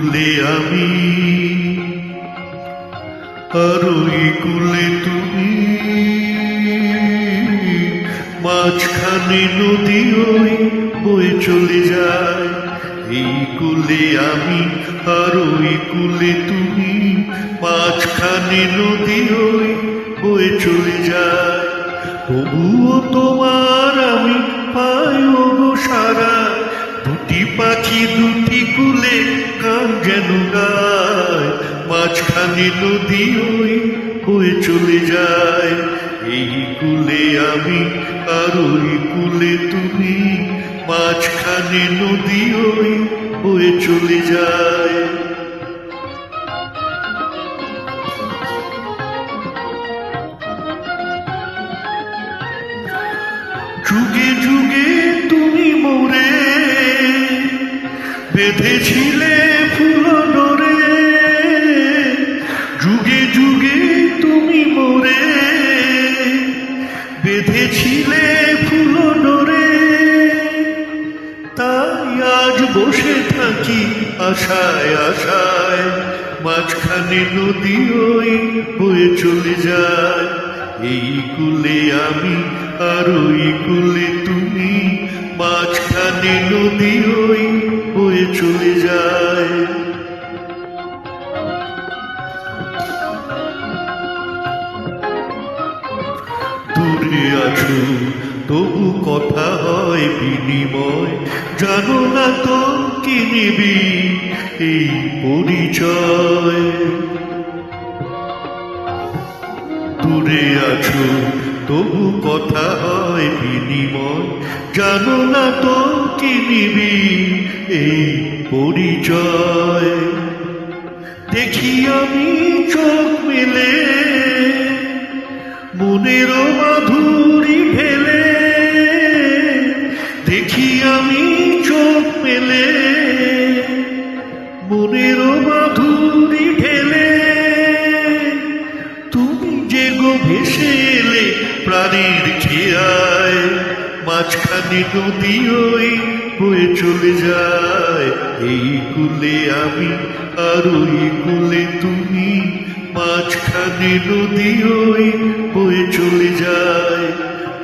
কুলে আমি আর ওই কুলে তুমি, মাঝখানে নদী ওই বয়ে চলে যায়। এই কুলে আমি আর ওই কুলে তুমি, মাঝখানে নদী ওই বয়ে চলে যায়। তবুও তোমার আমি পাই গো সারা, দুটি পাখি দুটি কুলে গান যেন গায়। মাঝখানে নদী ওই বয়ে চলে যায়। এই কুলে আমি আর ওই কুলে তুমি, মাঝখানে নদী ওই বয়ে চলে যায়। যুগে যুগে তুমি মোরে বেঁধেছিলে ফুল ডোরে, যুগে যুগে তুমি মোরে বেঁধেছিলে ফুল ডোরে। তাই আজ বসে থাকি আশায় আশায়, মাঝখানে নদী ওই বয়ে চলে যায়। এই কুলে আমি আর ওই কুলে তুমি, মাঝখানে নদী ওই বয়ে চলে যায়। দূরে আছো তবু কথা হয় বিনিময়, জানো না তো কি নিবি এই পরিচয়। দূরে আছো তবু কথা হয় বিনিময়, জানো না তো কি নিবি এই পরিচয়। দেখি আমি চোখ মেলে মনের মাধুরী ঢেলে, দেখি আমি চোখ মেলে মনের মাধুরী ঢেলে। তুমি যে গো ভেসে এলে প্রাণীর খেয়ায়, মাঝখানে নদী ওই বয়ে চলে যায়। এই কুলে আমি আর ওই কুলে তুমি, মাঝখানে নদী ওই বয়ে চলে যায়।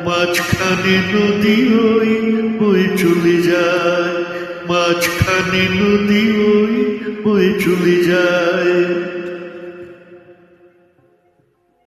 মাঝখানে নদী ওই বয়ে চলে যায়। মাঝখানে নদী ওই বয়ে চলে যায়।